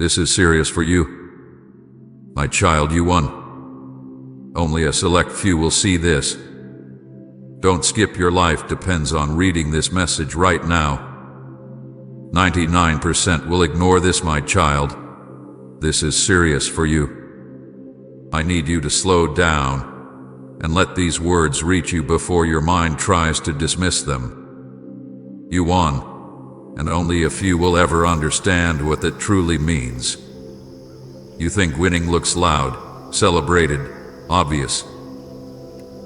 This is serious for you. My child, you won. Only a select few will see this. Don't skip. Your life depends on reading this message right now. 99% will ignore this, my child. This is serious for you. I need you to slow down and let these words reach you before your mind tries to dismiss them. You won, and only a few will ever understand what that truly means. You think winning looks loud, celebrated, obvious.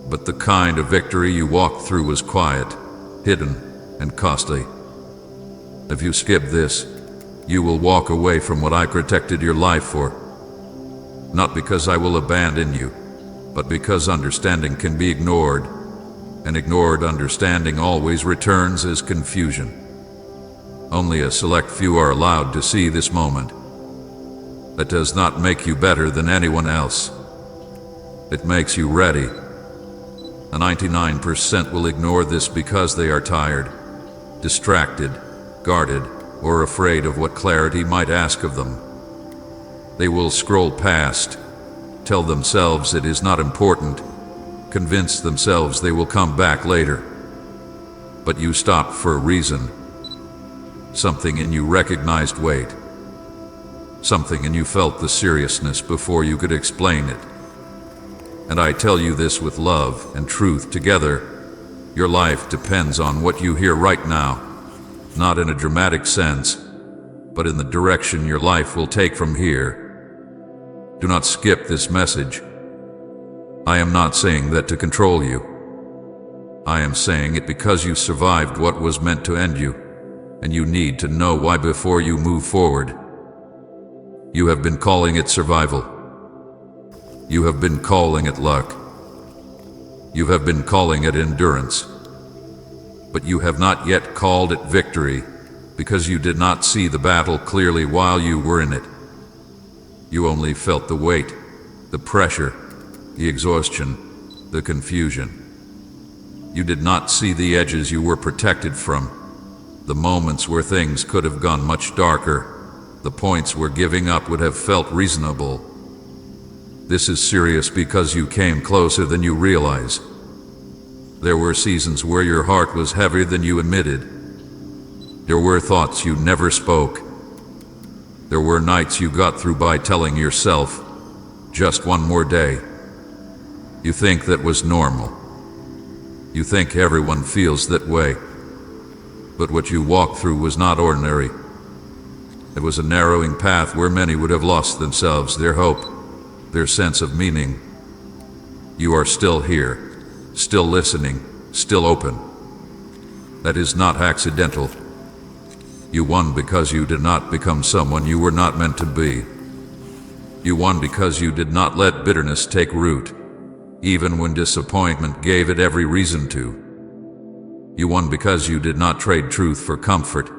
But the kind of victory you walked through was quiet, hidden, and costly. If you skip this, you will walk away from what I protected your life for. Not because I will abandon you, but because understanding can be ignored, and ignored understanding always returns as confusion. Only a select few are allowed to see this moment. That does not make you better than anyone else. It makes you ready. 99% will ignore this because they are tired, distracted, guarded, or afraid of what clarity might ask of them. They will scroll past, tell themselves it is not important, convince themselves they will come back later. But you stopped for a reason. Something in you recognized weight. Something in you felt the seriousness before you could explain it. And I tell you this with love and truth together. Your life depends on what you hear right now, not in a dramatic sense, but in the direction your life will take from here. Do not skip this message. I am not saying that to control you. I am saying it because you survived what was meant to end you, and you need to know why before you move forward. You have been calling it survival. You have been calling it luck. You have been calling it endurance. But you have not yet called it victory because you did not see the battle clearly while you were in it. You only felt the weight, the pressure, the exhaustion, the confusion. You did not see the edges you were protected from, the moments where things could have gone much darker, the points where giving up would have felt reasonable. This is serious because you came closer than you realize. There were seasons where your heart was heavier than you admitted. There were thoughts you never spoke. There were nights you got through by telling yourself, just one more day. You think that was normal. You think everyone feels that way. But what you walked through was not ordinary. It was a narrowing path where many would have lost themselves, their hope, their sense of meaning. You are still here, still listening, still open. That is not accidental. You won because you did not become someone you were not meant to be. You won because you did not let bitterness take root, even when disappointment gave it every reason to. You won because you did not trade truth for comfort,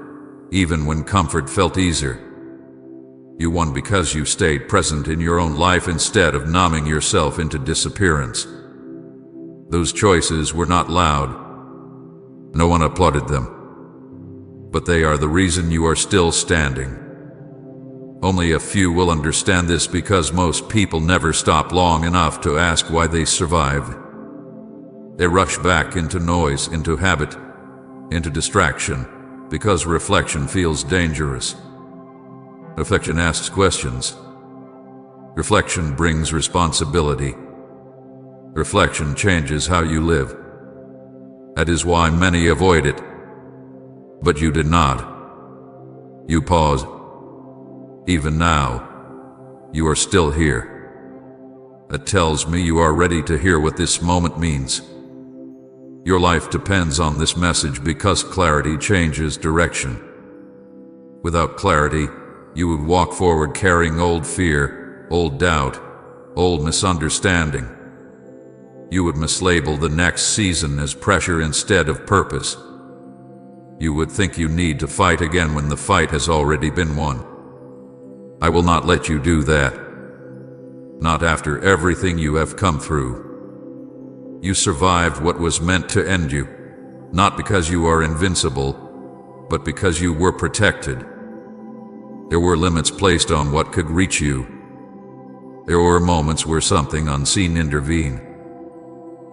even when comfort felt easier. You won because you stayed present in your own life instead of numbing yourself into disappearance. Those choices were not loud. No one applauded them. But they are the reason you are still standing. Only a few will understand this because most people never stop long enough to ask why they survived. They rush back into noise, into habit, into distraction, because reflection feels dangerous. Reflection asks questions. Reflection brings responsibility. Reflection changes how you live. That is why many avoid it. But you did not. You paused. Even now, you are still here. That tells me you are ready to hear what this moment means. Your life depends on this message because clarity changes direction. Without clarity, you would walk forward carrying old fear, old doubt, old misunderstanding. You would mislabel the next season as pressure instead of purpose. You would think you need to fight again when the fight has already been won. I will not let you do that. Not after everything you have come through. You survived what was meant to end you, not because you are invincible, but because you were protected. There were limits placed on what could reach you. There were moments where something unseen intervened.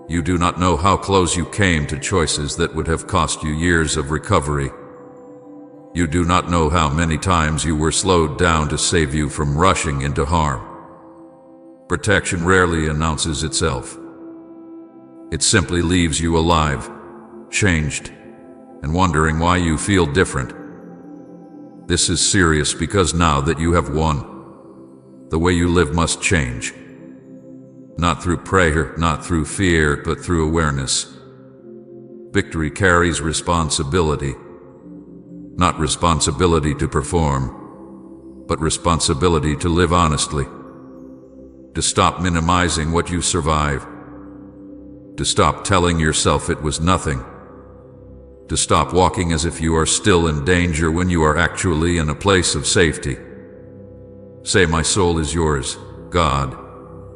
You do not know how close you came to choices that would have cost you years of recovery. You do not know how many times you were slowed down to save you from rushing into harm. Protection rarely announces itself. It simply leaves you alive, changed, and wondering why you feel different. This is serious because now that you have won, the way you live must change. Not through prayer, not through fear, but through awareness. Victory carries responsibility. Not responsibility to perform, but responsibility to live honestly. To stop minimizing what you survive. To stop telling yourself it was nothing. To stop walking as if you are still in danger when you are actually in a place of safety. Say, my soul is yours, God,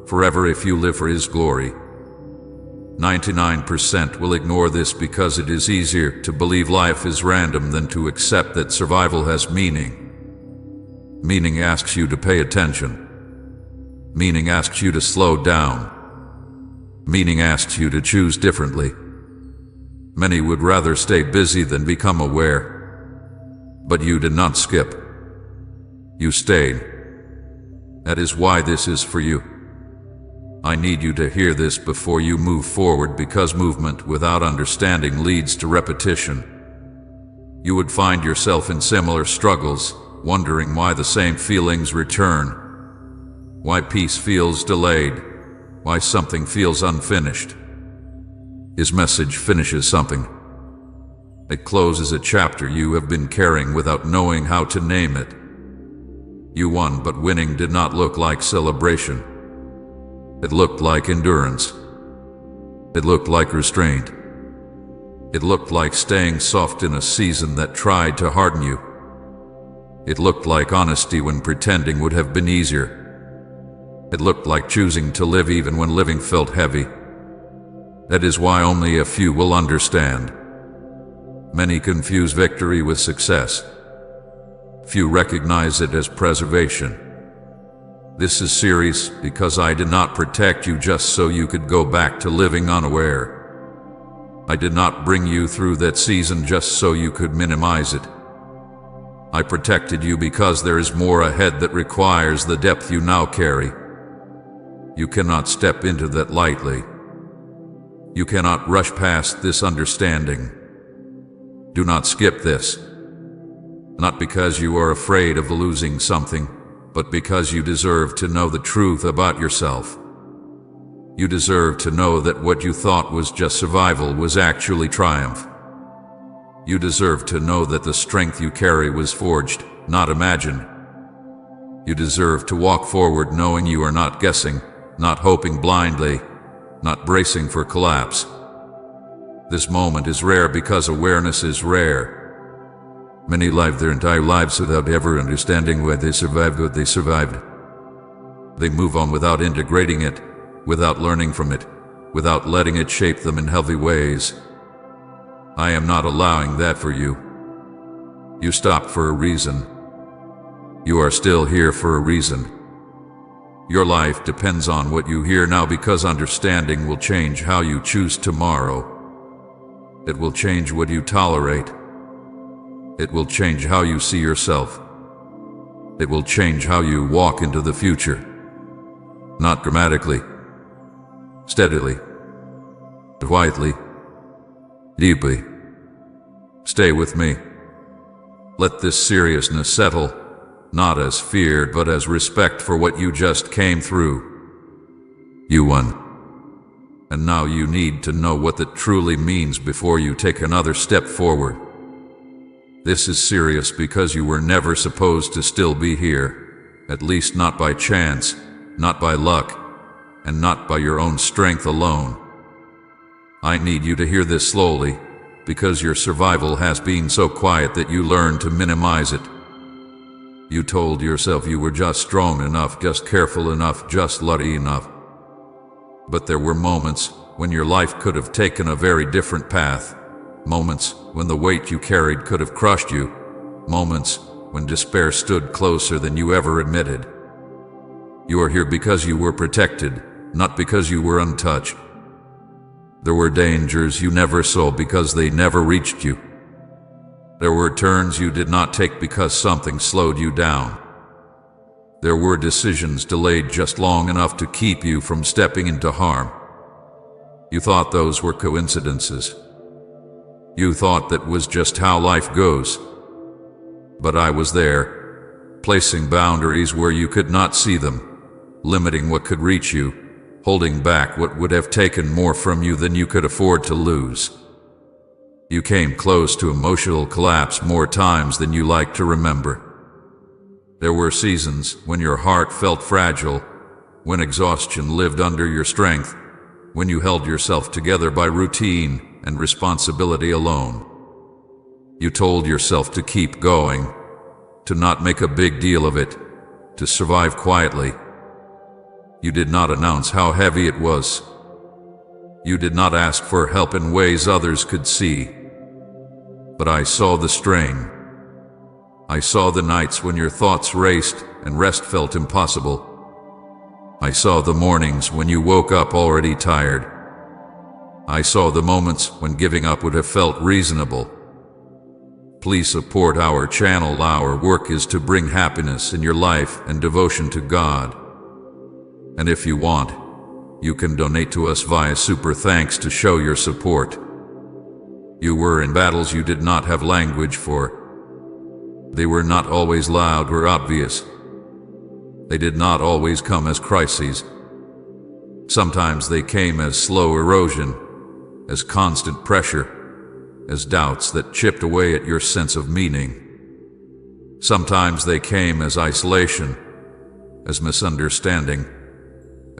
forever if you live for His glory. 99% will ignore this because it is easier to believe life is random than to accept that survival has meaning. Meaning asks you to pay attention. Meaning asks you to slow down. Meaning asks you to choose differently. Many would rather stay busy than become aware. But you did not skip. You stayed. That is why this is for you. I need you to hear this before you move forward, because movement without understanding leads to repetition. You would find yourself in similar struggles, wondering why the same feelings return, why peace feels delayed, why something feels unfinished. His message finishes something. It closes a chapter you have been carrying without knowing how to name it. You won, but winning did not look like celebration. It looked like endurance. It looked like restraint. It looked like staying soft in a season that tried to harden you. It looked like honesty when pretending would have been easier. It looked like choosing to live even when living felt heavy. That is why only a few will understand. Many confuse victory with success. Few recognize it as preservation. This is serious because I did not protect you just so you could go back to living unaware. I did not bring you through that season just so you could minimize it. I protected you because there is more ahead that requires the depth you now carry. You cannot step into that lightly. You cannot rush past this understanding. Do not skip this. Not because you are afraid of losing something, but because you deserve to know the truth about yourself. You deserve to know that what you thought was just survival was actually triumph. You deserve to know that the strength you carry was forged, not imagined. You deserve to walk forward knowing you are not guessing, not hoping blindly, not bracing for collapse. This moment is rare because awareness is rare. Many live their entire lives without ever understanding why they survived what they survived. They move on without integrating it, without learning from it, without letting it shape them in healthy ways. I am not allowing that for you. You stopped for a reason. You are still here for a reason. Your life depends on what you hear now, because understanding will change how you choose tomorrow. It will change what you tolerate. It will change how you see yourself. It will change how you walk into the future. Not dramatically, steadily, quietly, deeply. Stay with me. Let this seriousness settle, not as fear, but as respect for what you just came through. You won. And now you need to know what that truly means before you take another step forward. This is serious because you were never supposed to still be here, at least not by chance, not by luck, and not by your own strength alone. I need you to hear this slowly, because your survival has been so quiet that you learned to minimize it. You told yourself you were just strong enough, just careful enough, just lucky enough. But there were moments when your life could have taken a very different path. Moments when the weight you carried could have crushed you. Moments when despair stood closer than you ever admitted. You are here because you were protected, not because you were untouched. There were dangers you never saw because they never reached you. There were turns you did not take because something slowed you down. There were decisions delayed just long enough to keep you from stepping into harm. You thought those were coincidences. You thought that was just how life goes. But I was there, placing boundaries where you could not see them, limiting what could reach you, holding back what would have taken more from you than you could afford to lose. You came close to emotional collapse more times than you like to remember. There were seasons when your heart felt fragile, when exhaustion lived under your strength, when you held yourself together by routine and responsibility alone. You told yourself to keep going, to not make a big deal of it, to survive quietly. You did not announce how heavy it was. You did not ask for help in ways others could see. But I saw the strain. I saw the nights when your thoughts raced and rest felt impossible. I saw the mornings when you woke up already tired. I saw the moments when giving up would have felt reasonable. Please support our channel. Our work is to bring happiness in your life and devotion to God. And if you want, you can donate to us via Super Thanks to show your support. You were in battles you did not have language for. They were not always loud or obvious. They did not always come as crises. Sometimes they came as slow erosion, as constant pressure, as doubts that chipped away at your sense of meaning. Sometimes they came as isolation, as misunderstanding,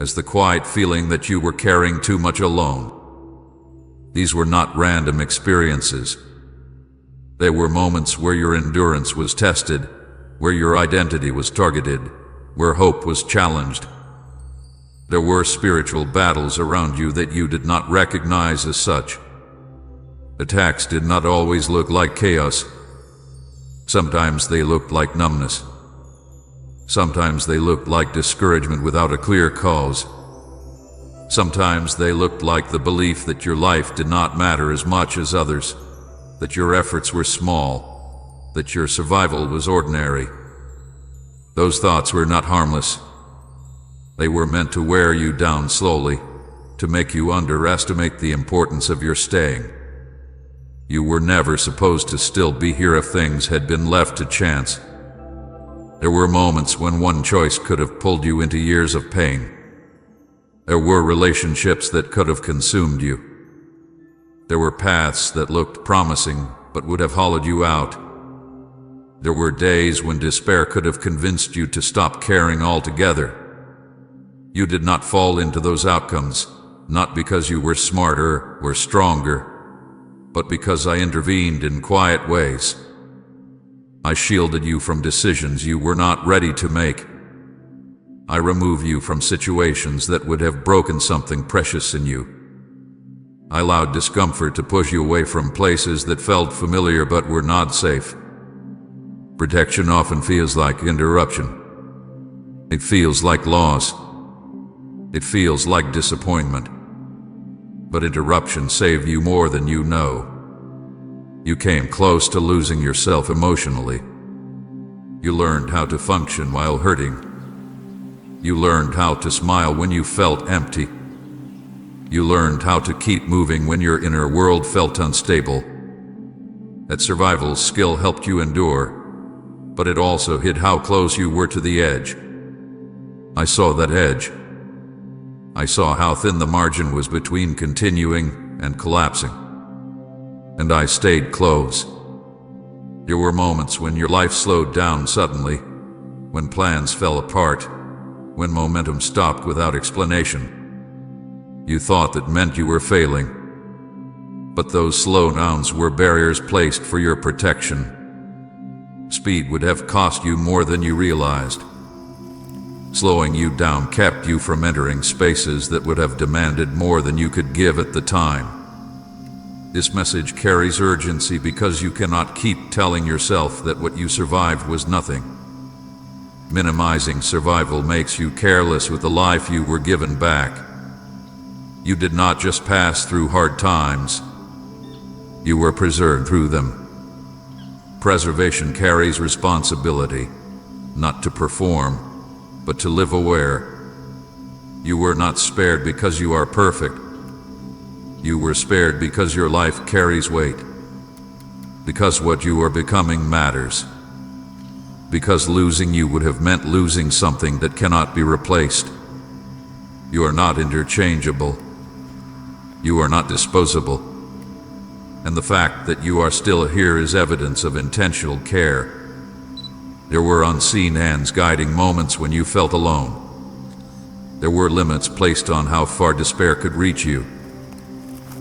as the quiet feeling that you were carrying too much alone. These were not random experiences. They were moments where your endurance was tested, where your identity was targeted, where hope was challenged. There were spiritual battles around you that you did not recognize as such. Attacks did not always look like chaos. Sometimes they looked like numbness. Sometimes they looked like discouragement without a clear cause. Sometimes they looked like the belief that your life did not matter as much as others, that your efforts were small, that your survival was ordinary. Those thoughts were not harmless. They were meant to wear you down slowly, to make you underestimate the importance of your staying. You were never supposed to still be here if things had been left to chance. There were moments when one choice could have pulled you into years of pain. There were relationships that could have consumed you. There were paths that looked promising but would have hollowed you out. There were days when despair could have convinced you to stop caring altogether. You did not fall into those outcomes, not because you were smarter or stronger, but because I intervened in quiet ways. I shielded you from decisions you were not ready to make. I removed you from situations that would have broken something precious in you. I allowed discomfort to push you away from places that felt familiar but were not safe. Protection often feels like interruption. It feels like loss. It feels like disappointment. But interruption saved you more than you know. You came close to losing yourself emotionally. You learned how to function while hurting. You learned how to smile when you felt empty. You learned how to keep moving when your inner world felt unstable. That survival skill helped you endure, but it also hid how close you were to the edge. I saw that edge. I saw how thin the margin was between continuing and collapsing. And I stayed close. There were moments when your life slowed down suddenly, when plans fell apart, when momentum stopped without explanation. You thought that meant you were failing. But those slowdowns were barriers placed for your protection. Speed would have cost you more than you realized. Slowing you down kept you from entering spaces that would have demanded more than you could give at the time. This message carries urgency because you cannot keep telling yourself that what you survived was nothing. Minimizing survival makes you careless with the life you were given back. You did not just pass through hard times, you were preserved through them. Preservation carries responsibility, not to perform, but to live aware. You were not spared because you are perfect. You were spared because your life carries weight. Because what you are becoming matters. Because losing you would have meant losing something that cannot be replaced. You are not interchangeable. You are not disposable. And the fact that you are still here is evidence of intentional care. There were unseen hands guiding moments when you felt alone. There were limits placed on how far despair could reach you.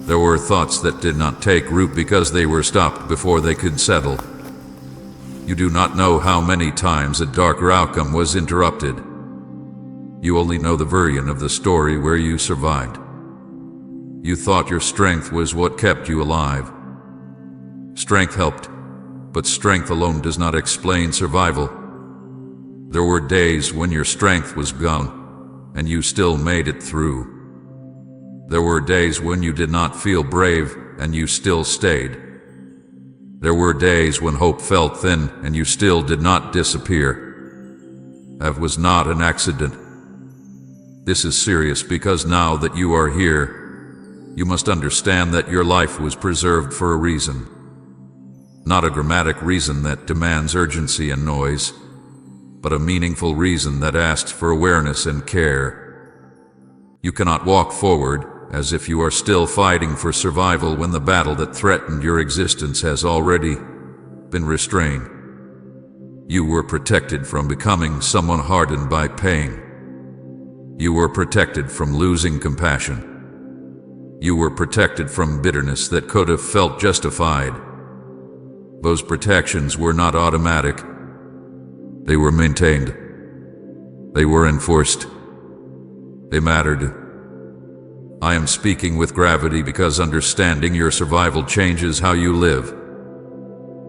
There were thoughts that did not take root because they were stopped before they could settle. You do not know how many times a darker outcome was interrupted. You only know the version of the story where you survived. You thought your strength was what kept you alive. Strength helped, but strength alone does not explain survival. There were days when your strength was gone, and you still made it through. There were days when you did not feel brave, and you still stayed. There were days when hope felt thin, and you still did not disappear. That was not an accident. This is serious because now that you are here, you must understand that your life was preserved for a reason. Not a dramatic reason that demands urgency and noise, but a meaningful reason that asks for awareness and care. You cannot walk forward as if you are still fighting for survival when the battle that threatened your existence has already been restrained. You were protected from becoming someone hardened by pain. You were protected from losing compassion. You were protected from bitterness that could have felt justified. Those protections were not automatic. They were maintained. They were enforced. They mattered. I am speaking with gravity because understanding your survival changes how you live.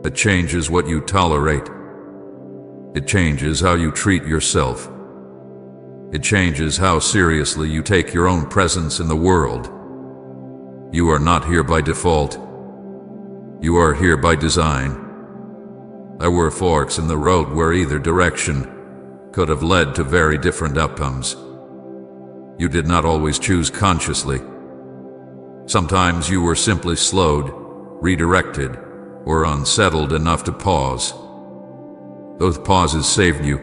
It changes what you tolerate. It changes how you treat yourself. It changes how seriously you take your own presence in the world. You are not here by default. You are here by design. There were forks in the road where either direction could have led to very different outcomes. You did not always choose consciously. Sometimes you were simply slowed, redirected, or unsettled enough to pause. Those pauses saved you.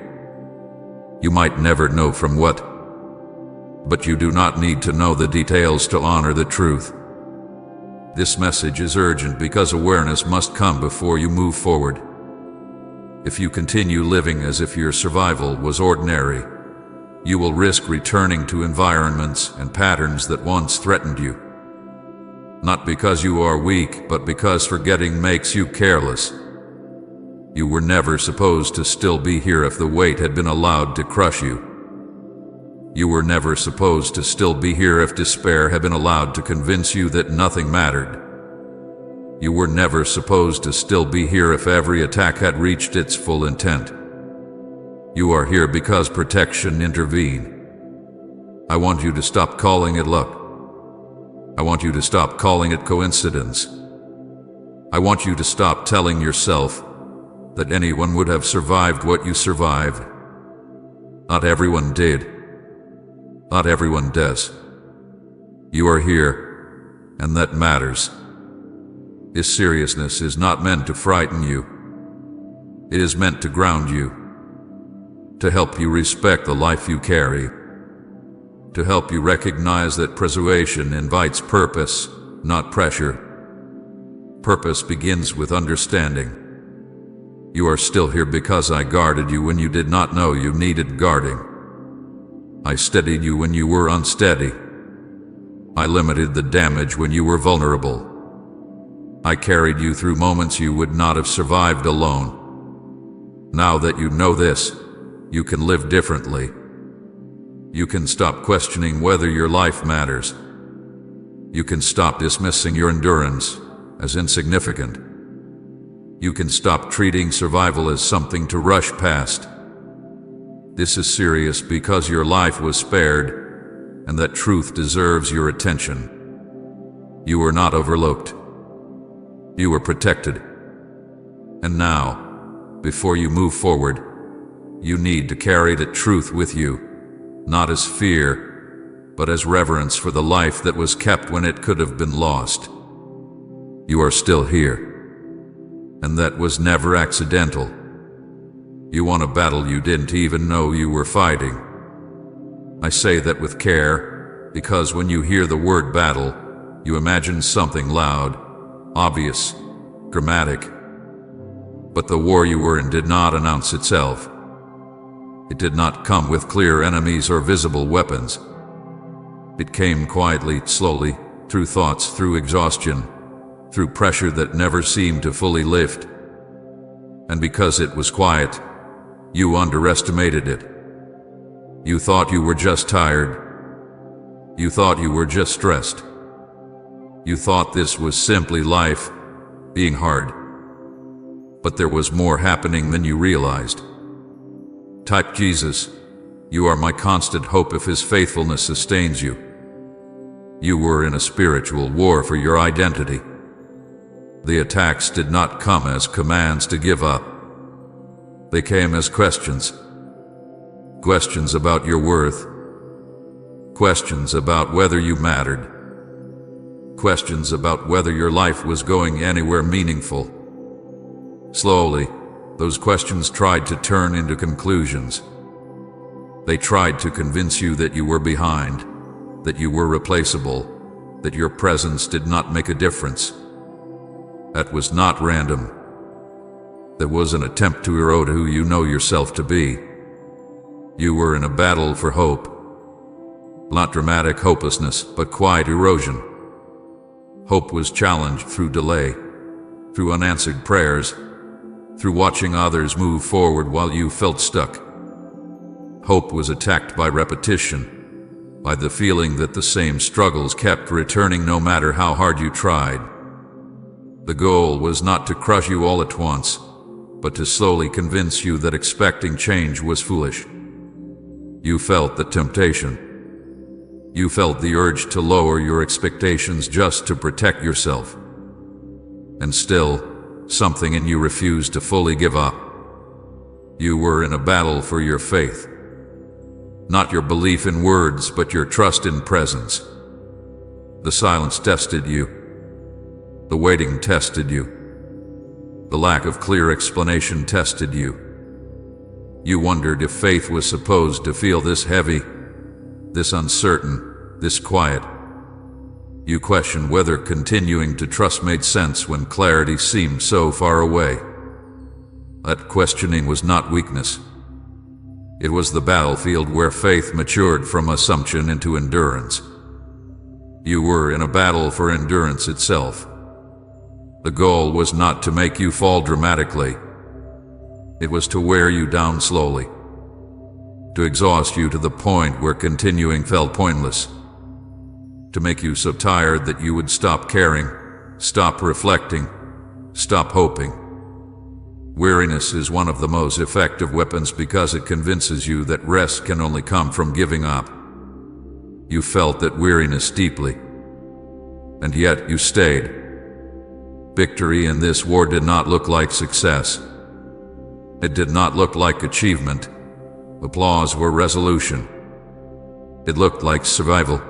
You might never know from what, but you do not need to know the details to honor the truth. This message is urgent because awareness must come before you move forward. If you continue living as if your survival was ordinary, you will risk returning to environments and patterns that once threatened you. Not because you are weak, but because forgetting makes you careless. You were never supposed to still be here if the weight had been allowed to crush you. You were never supposed to still be here if despair had been allowed to convince you that nothing mattered. You were never supposed to still be here if every attack had reached its full intent. You are here because protection intervened. I want you to stop calling it luck. I want you to stop calling it coincidence. I want you to stop telling yourself that anyone would have survived what you survived. Not everyone did. Not everyone does. You are here, and that matters. This seriousness is not meant to frighten you. It is meant to ground you, to help you respect the life you carry, to help you recognize that preservation invites purpose, not pressure. Purpose begins with understanding. You are still here because I guarded you when you did not know you needed guarding. I steadied you when you were unsteady. I limited the damage when you were vulnerable. I carried you through moments you would not have survived alone. Now that you know this, you can live differently. You can stop questioning whether your life matters. You can stop dismissing your endurance as insignificant. You can stop treating survival as something to rush past. This is serious because your life was spared, and that truth deserves your attention. You were not overlooked. You were protected. And now, before you move forward, you need to carry that truth with you, not as fear, but as reverence for the life that was kept when it could have been lost. You are still here. And that was never accidental. You won a battle you didn't even know you were fighting. I say that with care, because when you hear the word battle, you imagine something loud, obvious, dramatic. But the war you were in did not announce itself. It did not come with clear enemies or visible weapons. It came quietly, slowly, through thoughts, through exhaustion, through pressure that never seemed to fully lift. And because it was quiet, you underestimated it. You thought you were just tired. You thought you were just stressed. You thought this was simply life, being hard. But there was more happening than you realized. Type Jesus, you are my constant hope if his faithfulness sustains you. You were in a spiritual war for your identity. The attacks did not come as commands to give up. They came as questions. Questions about your worth. Questions about whether you mattered. Questions about whether your life was going anywhere meaningful. Slowly, those questions tried to turn into conclusions. They tried to convince you that you were behind, that you were replaceable, that your presence did not make a difference. That was not random. That was an attempt to erode who you know yourself to be. You were in a battle for hope. Not dramatic hopelessness, but quiet erosion. Hope was challenged through delay, through unanswered prayers, through watching others move forward while you felt stuck. Hope was attacked by repetition, by the feeling that the same struggles kept returning no matter how hard you tried. The goal was not to crush you all at once, but to slowly convince you that expecting change was foolish. You felt the temptation. You felt the urge to lower your expectations just to protect yourself. And still, something in you refused to fully give up. You were in a battle for your faith. Not your belief in words, but your trust in presence. The silence tested you. The waiting tested you. The lack of clear explanation tested you. You wondered if faith was supposed to feel this heavy, this uncertain, this quiet. You questioned whether continuing to trust made sense when clarity seemed so far away. That questioning was not weakness. It was the battlefield where faith matured from assumption into endurance. You were in a battle for endurance itself. The goal was not to make you fall dramatically. It was to wear you down slowly, to exhaust you to the point where continuing felt pointless, to make you so tired that you would stop caring, stop reflecting, stop hoping. Weariness is one of the most effective weapons because it convinces you that rest can only come from giving up. You felt that weariness deeply, and yet you stayed. Victory in this war did not look like success. It did not look like achievement, applause, or resolution. It looked like survival.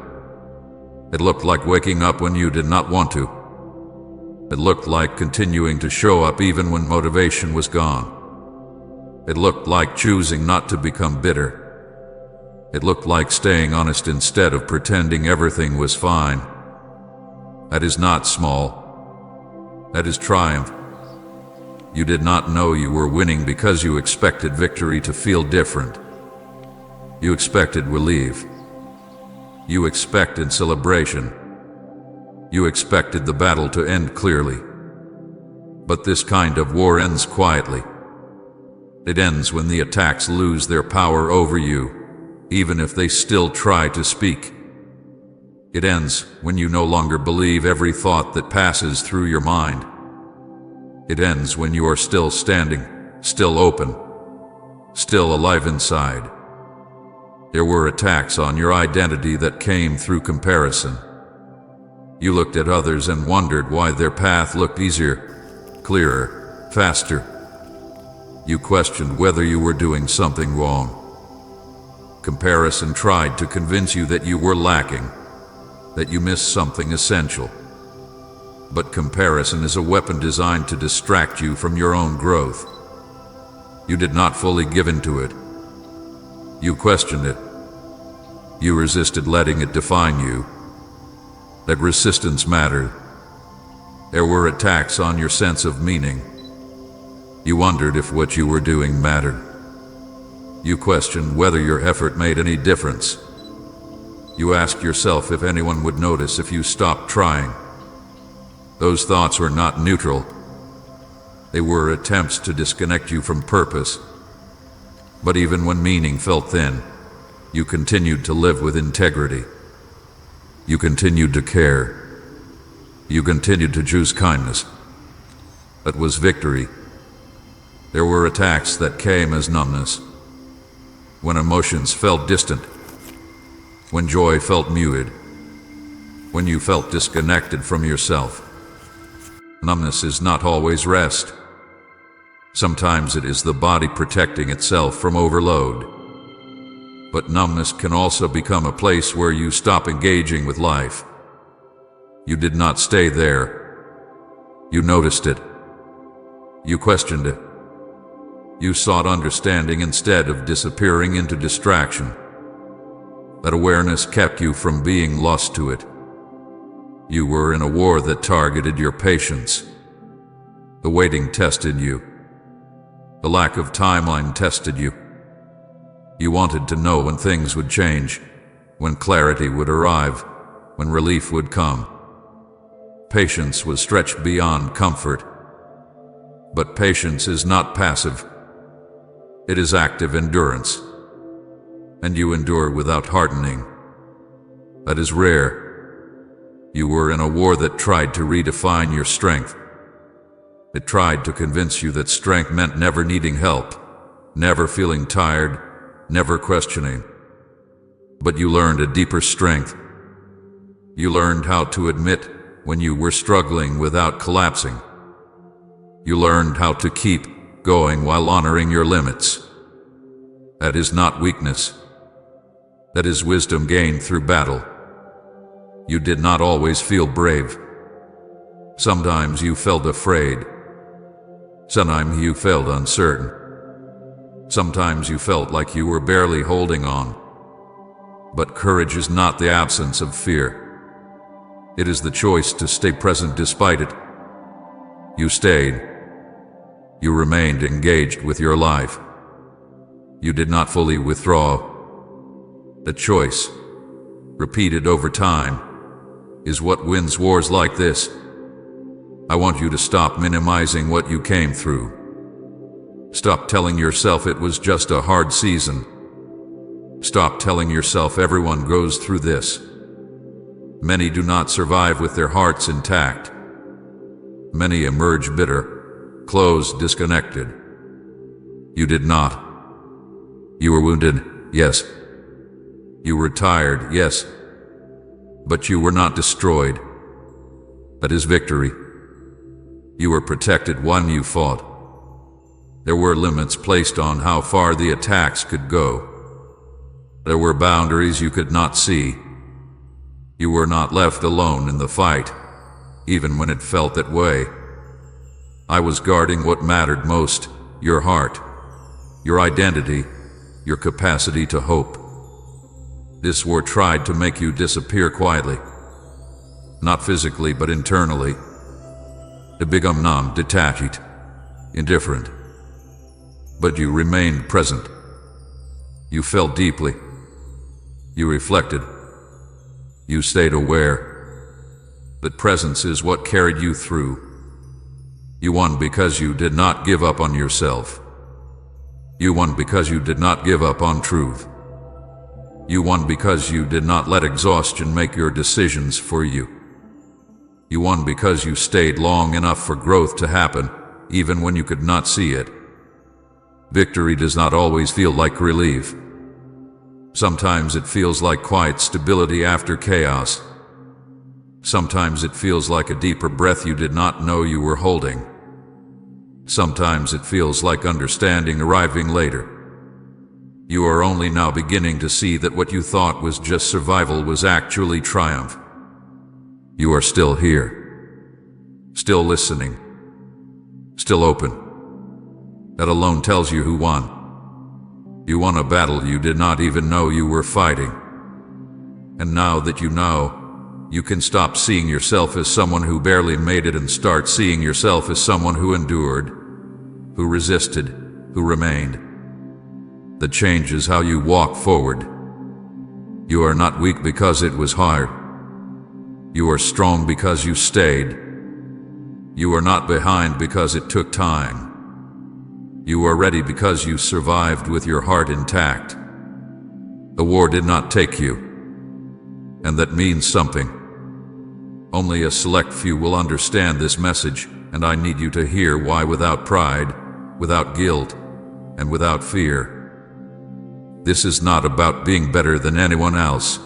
It looked like waking up when you did not want to. It looked like continuing to show up even when motivation was gone. It looked like choosing not to become bitter. It looked like staying honest instead of pretending everything was fine. That is not small. That is triumph. You did not know you were winning because you expected victory to feel different. You expected relief. You expected celebration. You expected the battle to end clearly. But this kind of war ends quietly. It ends when the attacks lose their power over you, even if they still try to speak. It ends when you no longer believe every thought that passes through your mind. It ends when you are still standing, still open, still alive inside. There were attacks on your identity that came through comparison. You looked at others and wondered why their path looked easier, clearer, faster. You questioned whether you were doing something wrong. Comparison tried to convince you that you were lacking, that you missed something essential. But comparison is a weapon designed to distract you from your own growth. You did not fully give in to it. You questioned it. You resisted letting it define you. That resistance mattered. There were attacks on your sense of meaning. You wondered if what you were doing mattered. You questioned whether your effort made any difference. You asked yourself if anyone would notice if you stopped trying. Those thoughts were not neutral. They were attempts to disconnect you from purpose. But even when meaning felt thin, you continued to live with integrity. You continued to care. You continued to choose kindness. That was victory. There were attacks that came as numbness. When emotions felt distant, when joy felt muted, when you felt disconnected from yourself. Numbness is not always rest. Sometimes it is the body protecting itself from overload. But numbness can also become a place where you stop engaging with life. You did not stay there. You noticed it. You questioned it. You sought understanding instead of disappearing into distraction. That awareness kept you from being lost to it. You were in a war that targeted your patience. The waiting tested you. The lack of timeline tested you. You wanted to know when things would change, when clarity would arrive, when relief would come. Patience was stretched beyond comfort. But patience is not passive. It is active endurance. And you endure without hardening. That is rare. You were in a war that tried to redefine your strength. It tried to convince you that strength meant never needing help, never feeling tired, never questioning. But you learned a deeper strength. You learned how to admit when you were struggling without collapsing. You learned how to keep going while honoring your limits. That is not weakness. That is wisdom gained through battle. You did not always feel brave. Sometimes you felt afraid. Sometimes you felt uncertain. Sometimes you felt like you were barely holding on. But courage is not the absence of fear. It is the choice to stay present despite it. You stayed. You remained engaged with your life. You did not fully withdraw. The choice, repeated over time, is what wins wars like this. I want you to stop minimizing what you came through. Stop telling yourself it was just a hard season. Stop telling yourself everyone goes through this. Many do not survive with their hearts intact. Many emerge bitter, closed, disconnected. You did not. You were wounded, yes. You were tired, yes. But you were not destroyed. That is victory. You were protected when you fought. There were limits placed on how far the attacks could go. There were boundaries you could not see. You were not left alone in the fight, even when it felt that way. I was guarding what mattered most, your heart, your identity, your capacity to hope. This war tried to make you disappear quietly. Not physically, but internally. To become numb, detached, indifferent. But you remained present. You felt deeply. You reflected. You stayed aware. That presence is what carried you through. You won because you did not give up on yourself. You won because you did not give up on truth. You won because you did not let exhaustion make your decisions for you. You won because you stayed long enough for growth to happen, even when you could not see it. Victory does not always feel like relief. Sometimes it feels like quiet stability after chaos. Sometimes it feels like a deeper breath you did not know you were holding. Sometimes it feels like understanding arriving later. You are only now beginning to see that what you thought was just survival was actually triumph. You are still here, still listening, still open. That alone tells you who won. You won a battle you did not even know you were fighting. And now that you know, you can stop seeing yourself as someone who barely made it and start seeing yourself as someone who endured, who resisted, who remained. That changes how you walk forward. You are not weak because it was hard. You are strong because you stayed. You are not behind because it took time. You are ready because you survived with your heart intact. The war did not take you, and that means something. Only a select few will understand this message, and I need you to hear why without pride, without guilt, and without fear. This is not about being better than anyone else.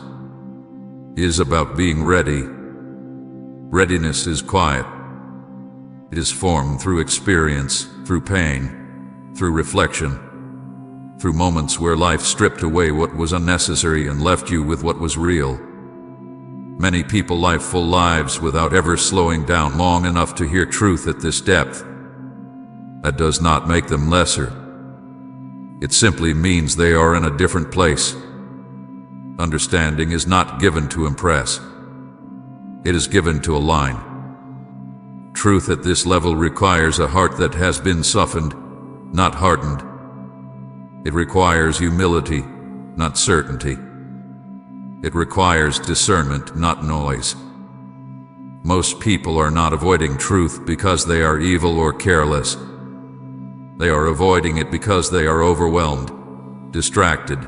It is about being ready. Readiness is quiet. It is formed through experience, through pain, through reflection, through moments where life stripped away what was unnecessary and left you with what was real. Many people live full lives without ever slowing down long enough to hear truth at this depth. That does not make them lesser. It simply means they are in a different place. Understanding is not given to impress. It is given to align. Truth at this level requires a heart that has been softened, not hardened. It requires humility, not certainty. It requires discernment, not noise. Most people are not avoiding truth because they are evil or careless. They are avoiding it because they are overwhelmed, distracted,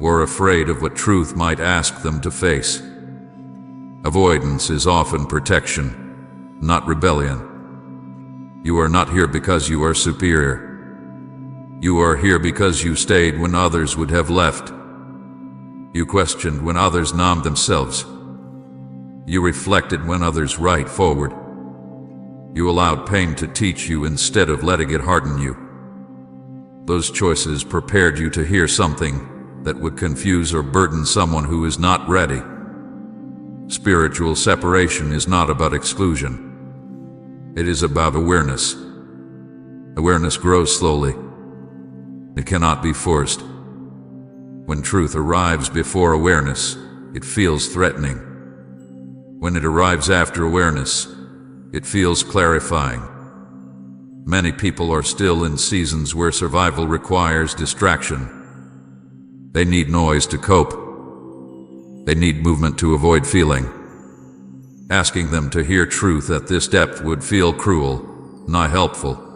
or afraid of what truth might ask them to face. Avoidance is often protection, not rebellion. You are not here because you are superior. You are here because you stayed when others would have left. You questioned when others numbed themselves. You reflected when others right forward. You allowed pain to teach you instead of letting it harden you. Those choices prepared you to hear something that would confuse or burden someone who is not ready. Spiritual separation is not about exclusion. It is about awareness. Awareness grows slowly. It cannot be forced. When truth arrives before awareness, it feels threatening. When it arrives after awareness, it feels clarifying. Many people are still in seasons where survival requires distraction. They need noise to cope. They need movement to avoid feeling. Asking them to hear truth at this depth would feel cruel, not helpful.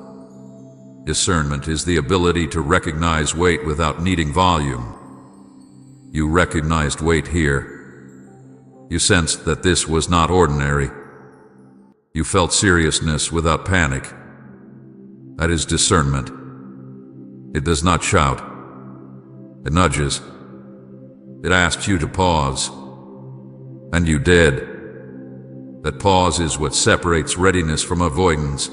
Discernment is the ability to recognize weight without needing volume. You recognized weight here. You sensed that this was not ordinary. You felt seriousness without panic. That is discernment. It does not shout. It nudges. It asks you to pause. And you did. That pause is what separates readiness from avoidance.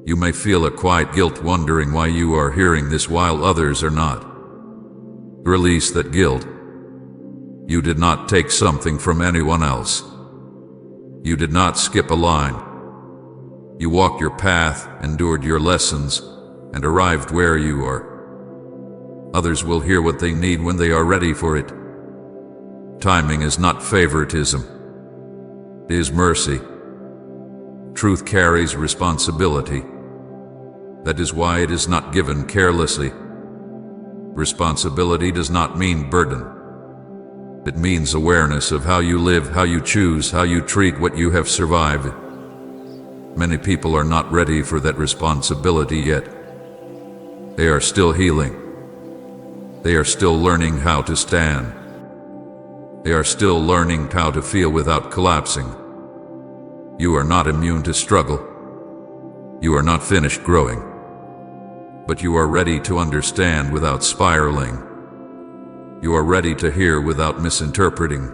You may feel a quiet guilt wondering why you are hearing this while others are not. Release that guilt. You did not take something from anyone else. You did not skip a line. You walked your path, endured your lessons, and arrived where you are. Others will hear what they need when they are ready for it. Timing is not favoritism. It is mercy. Truth carries responsibility. That is why it is not given carelessly. Responsibility does not mean burden. It means awareness of how you live, how you choose, how you treat what you have survived. Many people are not ready for that responsibility yet. They are still healing. They are still learning how to stand. They are still learning how to feel without collapsing. You are not immune to struggle. You are not finished growing. But you are ready to understand without spiraling. You are ready to hear without misinterpreting.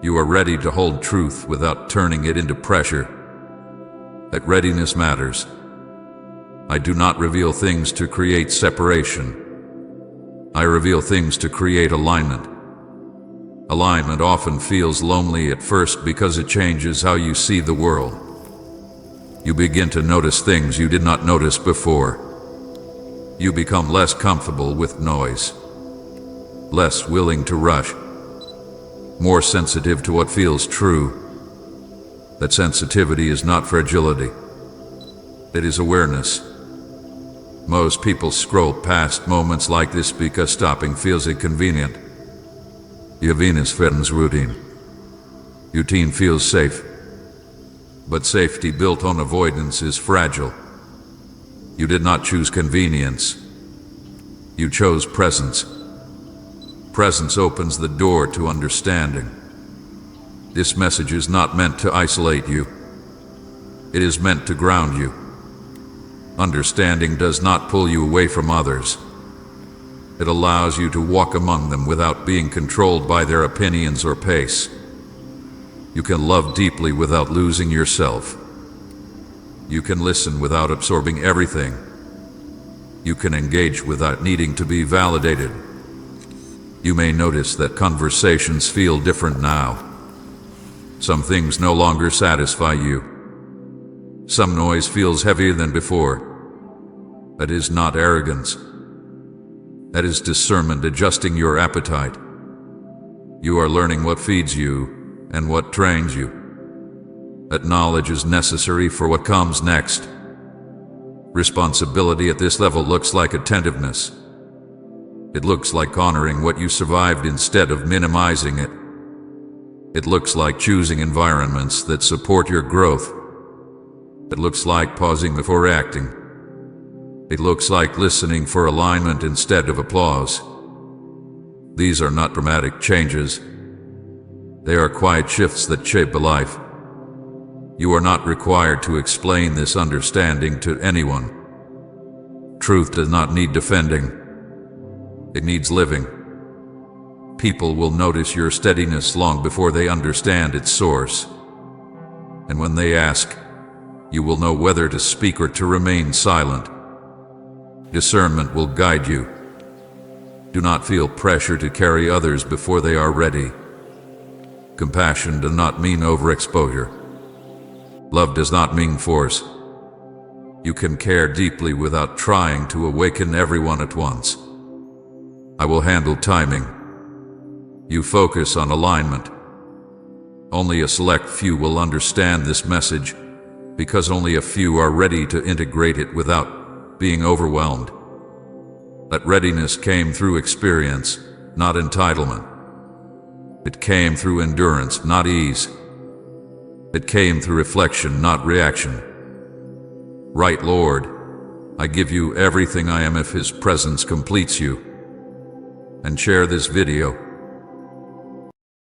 You are ready to hold truth without turning it into pressure. That readiness matters. I do not reveal things to create separation. I reveal things to create alignment. Alignment often feels lonely at first because it changes how you see the world. You begin to notice things you did not notice before. You become less comfortable with noise, less willing to rush, more sensitive to what feels true. That sensitivity is not fragility. It is awareness. Most people scroll past moments like this because stopping feels inconvenient. Your Venus threatens routine. Routine feels safe. But safety built on avoidance is fragile. You did not choose convenience. You chose presence. Presence opens the door to understanding. This message is not meant to isolate you. It is meant to ground you. Understanding does not pull you away from others. It allows you to walk among them without being controlled by their opinions or pace. You can love deeply without losing yourself. You can listen without absorbing everything. You can engage without needing to be validated. You may notice that conversations feel different now. Some things no longer satisfy you. Some noise feels heavier than before. That is not arrogance. That is discernment adjusting your appetite. You are learning what feeds you and what trains you. That knowledge is necessary for what comes next. Responsibility at this level looks like attentiveness. It looks like honoring what you survived instead of minimizing it. It looks like choosing environments that support your growth. It looks like pausing before acting. It looks like listening for alignment instead of applause. These are not dramatic changes. They are quiet shifts that shape a life. You are not required to explain this understanding to anyone. Truth does not need defending. It needs living. People will notice your steadiness long before they understand its source. And when they ask, you will know whether to speak or to remain silent. Discernment will guide you. Do not feel pressure to carry others before they are ready. Compassion does not mean overexposure. Love does not mean force. You can care deeply without trying to awaken everyone at once. I will handle timing. You focus on alignment. Only a select few will understand this message, because only a few are ready to integrate it without being overwhelmed. That readiness came through experience, not entitlement. It came through endurance, not ease. It came through reflection, not reaction. Right, Lord, I give you everything I am if His presence completes you. And share this video.